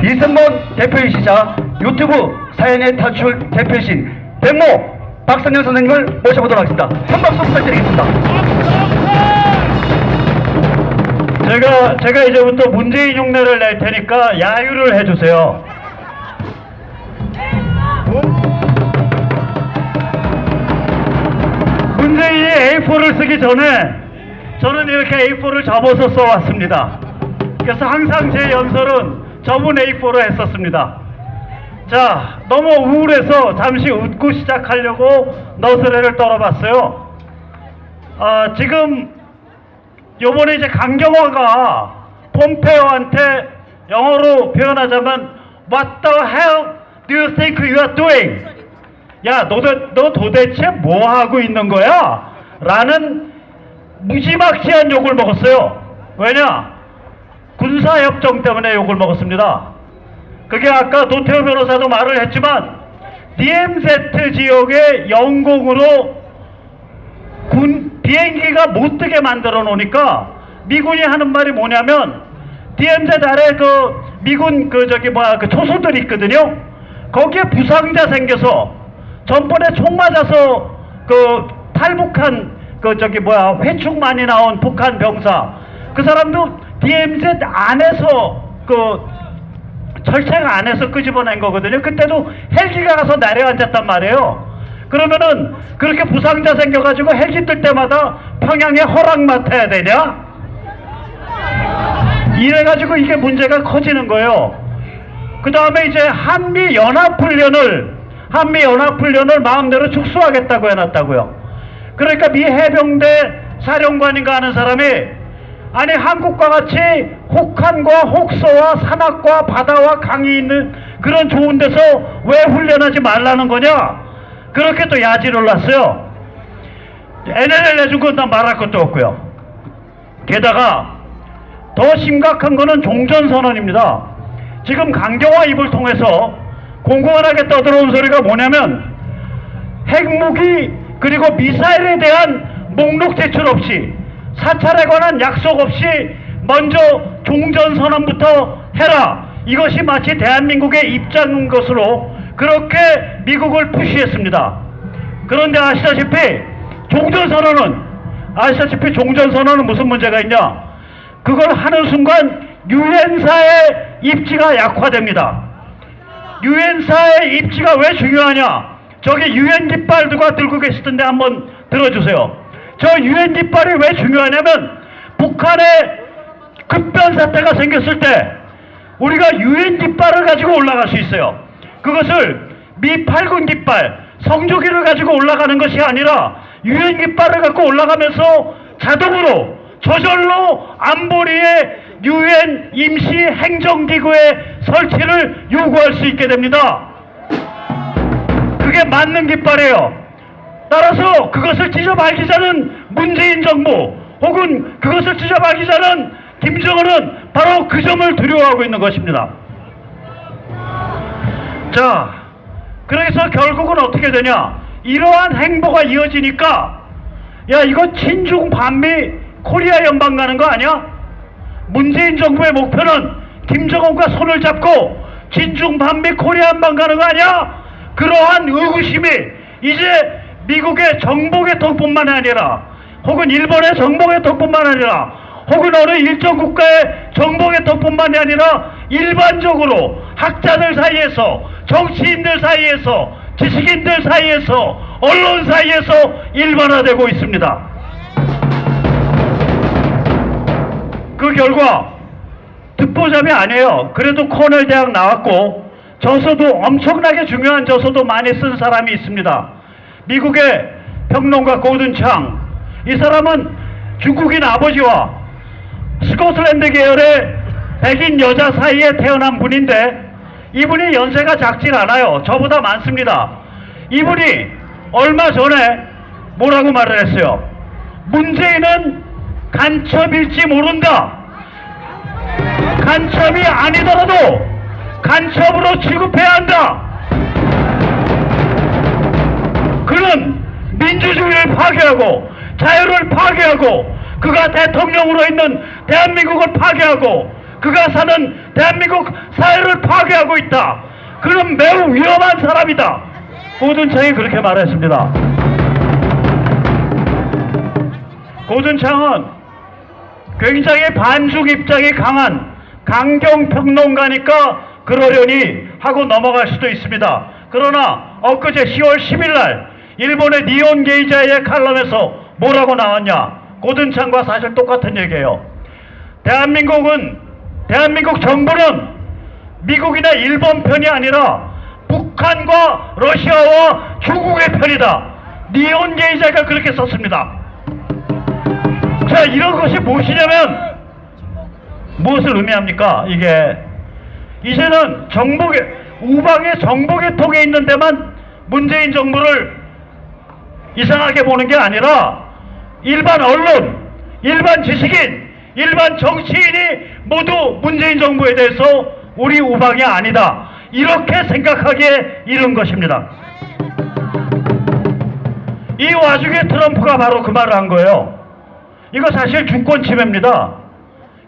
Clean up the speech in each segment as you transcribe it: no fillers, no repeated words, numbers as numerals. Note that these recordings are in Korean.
이승만 대표이시자 유튜브 사연의 탈출 대표이신 백모 박선영 선생님을 모셔보도록 하겠습니다. 한 박수 부탁드리겠습니다. 제가 이제부터 문재인 흉내를 낼 테니까 야유를 해주세요. 문재인이 A4를 쓰기 전에 저는 이렇게 A4를 접어서 써왔습니다. 그래서 항상 제 연설은 접은 A4로 했었습니다. 자, 너무 우울해서 잠시 웃고 시작하려고 너스레를 떨어봤어요. 지금 요번에 이제 강경화가 폼페오한테 영어로 표현하자면 What the hell do you think you are doing? 야, 너 도대체 뭐 하고 있는 거야? 라는 무지막지한 욕을 먹었어요. 왜냐? 군사협정 때문에 욕을 먹었습니다. 그게 아까 노태우 변호사도 말을 했지만 DMZ 지역의 영공으로 비행기가 못 뜨게 만들어 놓으니까 미군이 하는 말이 뭐냐면 DMZ 아래 미군 초소들이 있거든요. 거기에 부상자 생겨서 전번에 총 맞아서 탈북한 회축 많이 나온 북한 병사 그 사람도 DMZ 안에서 철책 안에서 끄집어낸 거거든요. 그때도 헬기가 가서 내려앉았단 말이에요. 그러면은 그렇게 부상자 생겨가지고 헬기 뜰 때마다 평양에 허락 맡아야 되냐? 이래가지고 이게 문제가 커지는 거예요. 그 다음에 이제 한미연합훈련을 마음대로 축소하겠다고 해놨다고요. 그러니까 미 해병대 사령관인가 하는 사람이 아니 한국과 같이 혹한과 혹서와 산악과 바다와 강이 있는 그런 좋은 데서 왜 훈련하지 말라는 거냐? 그렇게 또 야지를 놨어요. NLL 내준 건 난 말할 것도 없고요. 게다가 더 심각한 거는 종전선언입니다. 지금 강경화 입을 통해서 공공연하게 떠들어온 소리가 뭐냐면 핵무기 그리고 미사일에 대한 목록 제출 없이 사찰에 관한 약속 없이 먼저 종전선언부터 해라. 이것이 마치 대한민국의 입장인 것으로 그렇게 미국을 푸시했습니다. 그런데 아시다시피 종전선언은 무슨 문제가 있냐? 그걸 하는 순간 유엔사의 입지가 약화됩니다. 유엔사의 입지가 왜 중요하냐? 저기 유엔 깃발 누가 들고 계시던데 한번 들어주세요. 저 유엔 깃발이 왜 중요하냐면 북한에 급변사태가 생겼을 때 우리가 유엔 깃발을 가지고 올라갈 수 있어요. 그것을 미 8군 깃발, 성조기를 가지고 올라가는 것이 아니라 유엔 깃발을 갖고 올라가면서 자동으로 저절로 안보리의 유엔 임시 행정기구의 설치를 요구할 수 있게 됩니다. 그게 맞는 깃발이에요. 따라서 그것을 찢어밟기 전은 문재인 정부 혹은 그것을 찢어밟기 전은 김정은은 바로 그 점을 두려워하고 있는 것입니다. 자, 그래서 결국은 어떻게 되냐? 이러한 행보가 이어지니까 야 이거 친중 반미 코리아 연방 가는 거 아니야? 문재인 정부의 목표는 김정은과 손을 잡고 친중 반미 코리아 연방 가는 거 아니야? 그러한 의구심이 이제 미국의 정보계통뿐만 아니라 혹은 일본의 정보계통뿐만 아니라 혹은 어느 일정 국가의 정보계통뿐만이 아니라 일반적으로 학자들 사이에서 정치인들 사이에서 지식인들 사이에서 언론 사이에서 일반화되고 있습니다. 그 결과 듣보잡이 아니에요. 그래도 코넬 대학 나왔고 저서도 엄청나게 중요한 저서도 많이 쓴 사람이 있습니다. 미국의 평론가 고든창. 이 사람은 중국인 아버지와 스코틀랜드 계열의 백인 여자 사이에 태어난 분인데 이분이 연세가 작진 않아요. 저보다 많습니다. 이분이 얼마 전에 뭐라고 말을 했어요? 문재인은 간첩일지 모른다. 간첩이 아니더라도 간첩으로 취급해야 한다. 그는 민주주의를 파괴하고 자유를 파괴하고 그가 대통령으로 있는 대한민국을 파괴하고 그가 사는 대한민국 사회를 파괴하고 있다. 그는 매우 위험한 사람이다. 고든창이 그렇게 말했습니다. 고든창은 굉장히 반중 입장이 강한 강경평론가니까 그러려니 하고 넘어갈 수도 있습니다. 그러나 엊그제 10월 10일 날 일본의 니온 게이자의 칼럼에서 뭐라고 나왔냐? 고든창과 사실 똑같은 얘기예요. 대한민국 정부는 미국이나 일본 편이 아니라 북한과 러시아와 중국의 편이다. 니온 게이자가 그렇게 썼습니다. 자, 이런 것이 무엇이냐면 무엇을 의미합니까? 이게 이제는 우방의 정보계통에 있는 데만 문재인 정부를 이상하게 보는 게 아니라 일반 언론, 일반 지식인, 일반 정치인이 모두 문재인 정부에 대해서 우리 우방이 아니다, 이렇게 생각하기에 이른 것입니다. 이 와중에 트럼프가 바로 그 말을 한 거예요. 이거 사실 주권 침해입니다.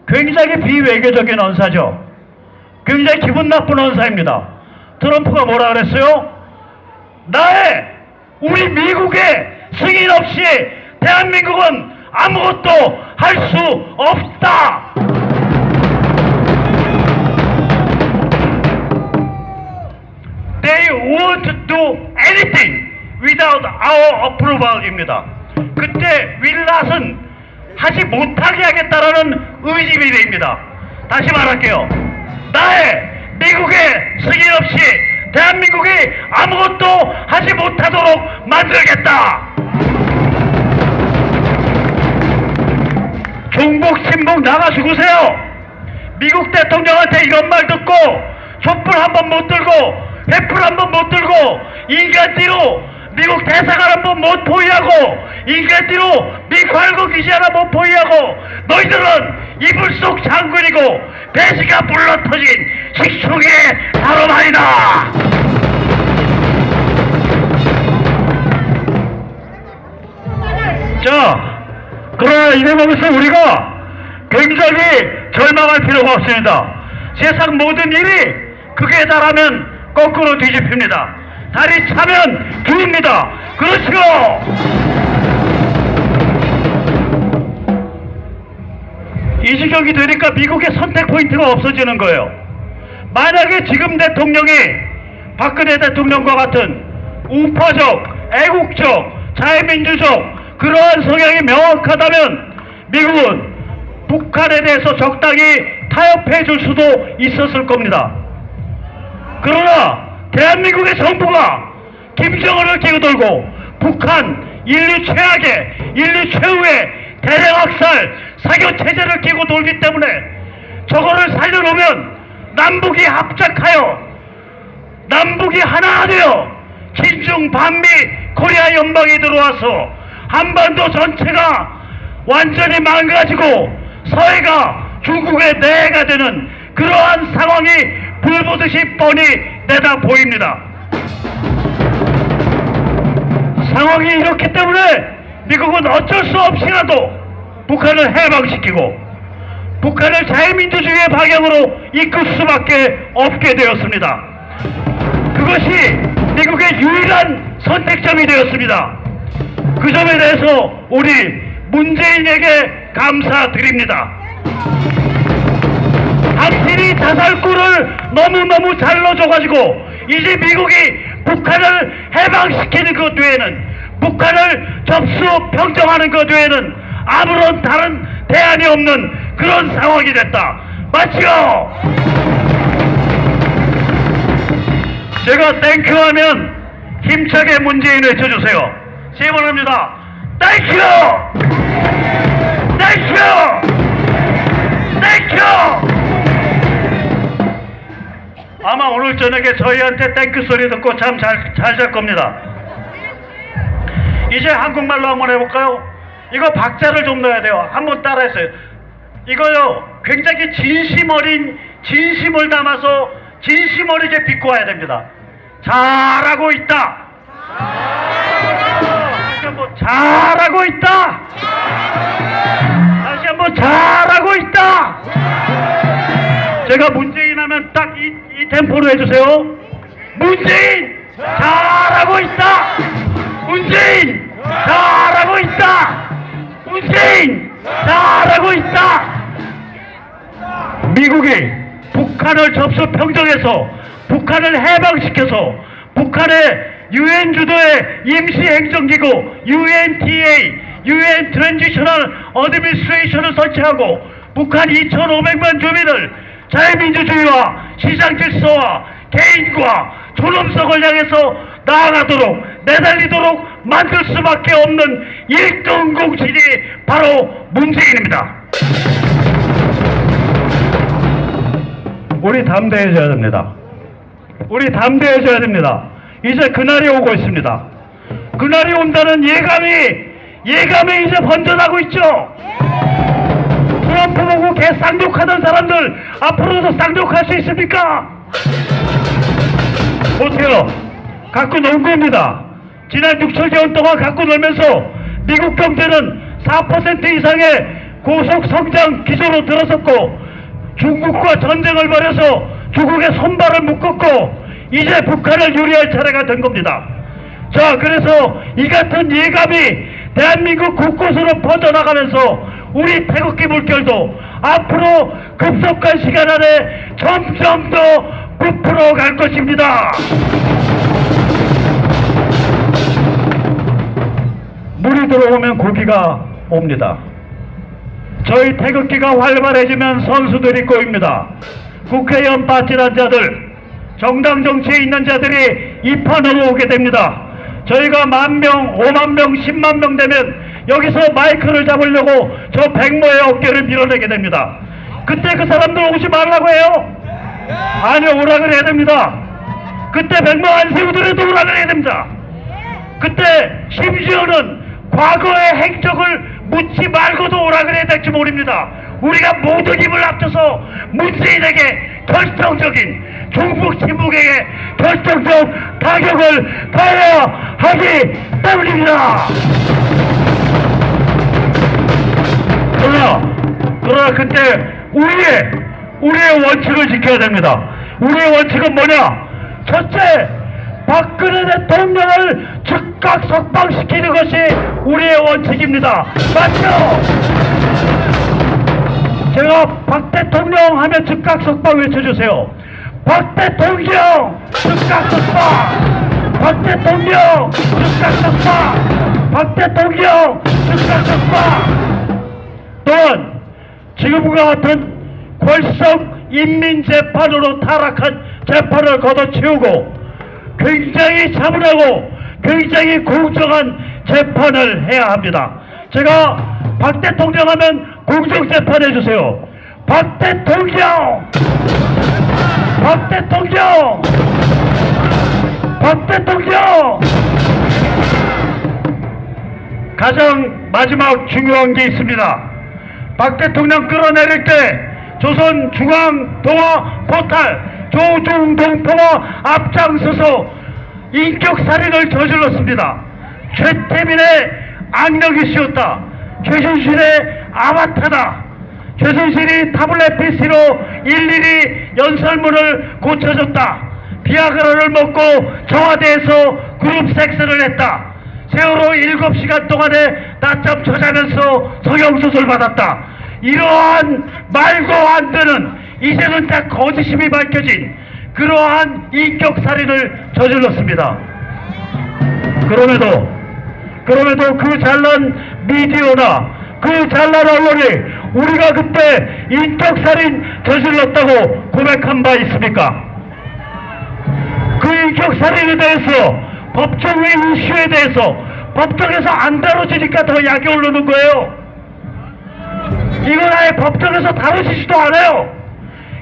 굉장히 비외교적인 언사죠. 굉장히 기분 나쁜 언사입니다. 트럼프가 뭐라 그랬어요? 우리 미국의 승인 없이 대한민국은 아무것도 할 수 없다. They won't do anything without our approval입니다. 그때 윌랏은 하지 못하게 하겠다라는 의지비례입니다. 다시 말할게요. 미국의 승인 없이 대한민국이 아무것도 하지 못하도록 만들겠다. 종북 친북 나가 죽으세요. 미국 대통령한테 이런 말 듣고 촛불 한 번 못 들고 횃불 한 번 못 들고 인간띠로 미국 대사관 한 번 못 포위하고 인간띠로 미활국 기지 하나 못 포위하고 너희들은 이불 속 장군이고 배시가 불러터진 식충의 사로말이다. 자, 그러나 이래 보면서 우리가 굉장히 절망할 필요가 없습니다. 세상 모든 일이 극에 달하면 거꾸로 뒤집힙니다. 달이 차면 죽입니다. 그렇죠. 이 지경이 되니까 미국의 선택 포인트가 없어지는 거예요. 만약에 지금 대통령이 박근혜 대통령과 같은 우파적, 애국적, 자유민주적 그러한 성향이 명확하다면 미국은 북한에 대해서 적당히 타협해 줄 수도 있었을 겁니다. 그러나 대한민국의 정부가 김정은을 끼고 돌고 북한 인류 최악의, 인류 최후의 대량학살 사교 체제를 끼고 돌기 때문에 저거를 살려놓으면 남북이 합작하여 남북이 하나 되어 친중 반미 코리아 연방이 들어와서 한반도 전체가 완전히 망가지고 사회가 중국의 내가 되는 그러한 상황이 불보듯이 뻔히 내다 보입니다. 상황이 이렇기 때문에 미국은 어쩔 수 없이라도 북한을 해방시키고 북한을 자유민주주의의 방향으로 이끌 수밖에 없게 되었습니다. 그것이 미국의 유일한 선택점이 되었습니다. 그 점에 대해서 우리 문재인에게 감사드립니다. 당신이 자살구를 너무너무 잘 넣어줘가지고 이제 미국이 북한을 해방시키는 것 외에는, 북한을 접수 평정하는 것 외에는 아무런 다른 대안이 없는 그런 상황이 됐다. 맞죠? 제가 땡큐 하면 힘차게 문재인 외쳐주세요. 세 번 합니다. 땡큐! 땡큐! 땡큐! 아마 오늘 저녁에 저희한테 땡큐 소리 듣고 잠 잘 잘 겁니다. 이제 한국말로 한번 해볼까요? 이거 박자를 좀 넣어야 돼요. 한번 따라했어요. 이거요, 굉장히 진심 어린 진심을 담아서 진심 어리게 비꼬아야 됩니다. 잘하고 있다. 다시 한번 잘하고 있다. 다시 한번 잘하고 있다. 제가 문재인 그냥 딱 이 템포로 해주세요. 문재인 잘하고 있다. 문재인 잘하고 있다. 문재인 잘하고 있다. 미국이 북한을 접수 평정해서 북한을 해방시켜서 북한의 UN 주도의 임시행정기구 UNTA, UN 트랜지셔널 어드미니스트레이션을 설치하고 북한 2,500만 주민을 자유민주주의와 시장질서와 개인과 존엄성을 향해서 나아가도록 내달리도록 만들 수밖에 없는 1등 공신이 바로 문재인입니다. 우리 담대해져야 됩니다. 우리 담대해져야 됩니다. 이제 그날이 오고 있습니다. 그날이 온다는 예감이 이제 번져나고 있죠. 트럼프 보고 개 쌍욕하던 사람들 앞으로도 쌍욕할 수 있습니까? 못해요. 갖고 논 겁니다. 지난 6~7개월 동안 갖고 놀면서 미국 경제는 4% 이상의 고속 성장 기조로 들어섰고 중국과 전쟁을 벌여서 중국의 손발을 묶었고 이제 북한을 유리할 차례가 된 겁니다. 자, 그래서 이 같은 예감이 대한민국 곳곳으로 퍼져나가면서 우리 태극기 물결도 앞으로 급속한 시간 안에 점점 더 부풀어 갈 것입니다. 물이 들어오면 고기가 옵니다. 저희 태극기가 활발해지면 선수들이 꼬입니다. 국회의원 파티란 자들, 정당 정치에 있는 자들이 입헌으로 오게 됩니다. 저희가 10,000명, 50,000명, 100,000명 되면 여기서 마이크를 잡으려고 저 백모의 어깨를 밀어내게 됩니다. 그때 그 사람들 오지 말라고 해요? 아니요, 오라 그래야 됩니다. 그때 백모 안 세우더라도 오라 그래야 됩니다. 그때 심지어는 과거의 행적을 묻지 말고도 오라 그래야 될지 모릅니다. 우리가 모든 힘을 합쳐서 문재인에게 결정적인 종북 친북에게 결정적 타격을 가해야 하기 때문입니다. 그러나 그때 우리의 원칙을 지켜야 됩니다. 우리의 원칙은 뭐냐? 첫째, 박근혜 대통령을 즉각 석방시키는 것이 우리의 원칙입니다. 맞죠? 제가 박 대통령 하면 즉각 석방 외쳐주세요. 박 대통령 즉각 석방! 박 대통령 즉각 석방! 박 대통령 즉각 석방! 또한 지금과 같은 궐석 인민재판으로 타락한 재판을 걷어치우고 굉장히 차분하고 굉장히 공정한 재판을 해야 합니다. 제가 박 대통령 하면 공정재판 해주세요. 박 대통령! 박 대통령! 박 대통령! 가장 마지막 중요한 게 있습니다. 박 대통령 끌어내릴 때 조선중앙통화 포탈 조중동포가 앞장서서 인격살인을 저질렀습니다. 최태민의 악력이 씌웠다. 최순실의 아바타다. 최순실이 타블렛 PC로 일일이 연설문을 고쳐줬다. 비아그라를 먹고 청와대에서 그룹 섹스를 했다. 세월호 7시간 동안에 낮잠 자자면서 성형수술 받았다. 이러한 말도 안 되는 이제는 다 거짓임이 밝혀진 그러한 인격살인을 저질렀습니다. 그럼에도 그 잘난 미디어나 그 잘난 언론이 우리가 그때 인격살인 저질렀다고 고백한 바 있습니까? 그 인격살인에 대해서 법정의 이슈에 대해서 법정에서 안 다뤄지니까 더 약이 오르는 거예요. 이건 아예 법정에서 다루지지도 않아요.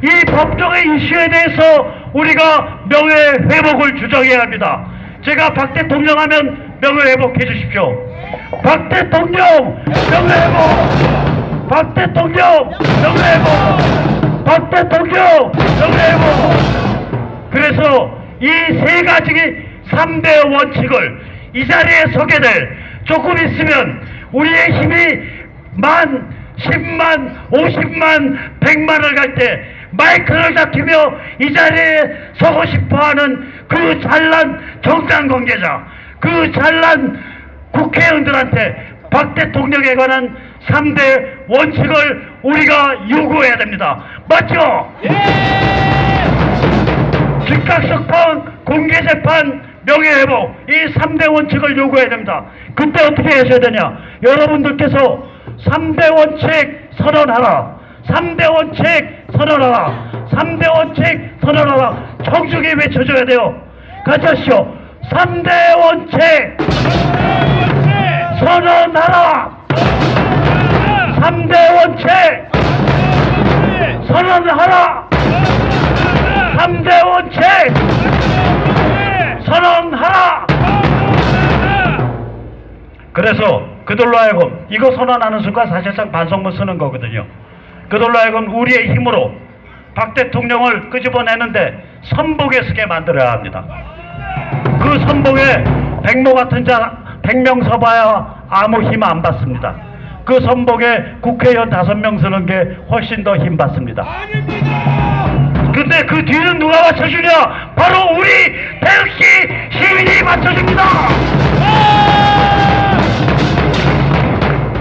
이 법정의 이슈에 대해서 우리가 명예회복을 주장해야 합니다. 제가 박 대통령 하면 명예회복 해주십시오. 박 대통령 명예회복! 박 대통령 명예회복! 박 대통령 명예회복! 그래서 이 세 가지 3대 원칙을 이 자리에 서게 될 조금 있으면 우리의 힘이 10,000, 100,000, 50만, 100만을 갈 때 마이크를 잡히며 이 자리에 서고 싶어하는 그 잘난 정당 관계자, 그 잘난 국회의원들한테 박 대통령에 관한 3대 원칙을 우리가 요구해야 됩니다. 맞죠? 즉각석방, 공개재판, 명예회복, 이 3대 원칙을 요구해야 됩니다. 그때 어떻게 하셔야 되냐? 여러분들께서 3대 원칙 선언하라, 3대 원칙 선언하라, 3대 원칙 선언하라, 청중이 외쳐줘야 돼요. 같이 하시죠. 3대 원칙 선언하라, 3대 원칙 선언하라, 3대 원칙 선언하라. 그래서 그들로 하여금 이거 선언하는 순간 사실상 반성문 쓰는 거거든요. 그들로 하여금 우리의 힘으로 박 대통령을 끄집어내는데 선복에 서게 만들어야 합니다. 그 선복에 백모 같은 자 100명 서봐야 아무 힘 안 받습니다. 그 선복에 국회의원 5명 서는 게 훨씬 더 힘 받습니다. 근데 그 뒤는 누가 맞춰주냐? 바로 우리 대역시 시민이 맞춰줍니다.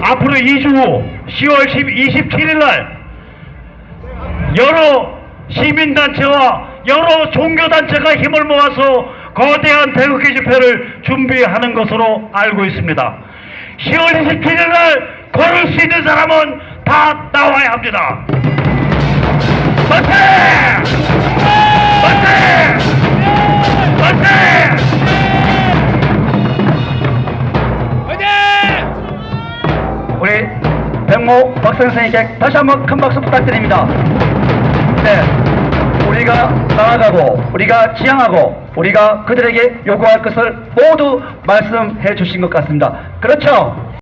앞으로 2주 후 10월 27일 날 여러 시민단체와 여러 종교단체가 힘을 모아서 거대한 태극기 집회를 준비하는 것으로 알고 있습니다. 10월 27일 날 걸을 수 있는 사람은 다 나와야 합니다. 만세! 만세! 만세! 우리 백모 박 선생님께 다시 한번 큰 박수 부탁드립니다. 네, 우리가 나아가고 우리가 지향하고 우리가 그들에게 요구할 것을 모두 말씀해 주신 것 같습니다. 그렇죠?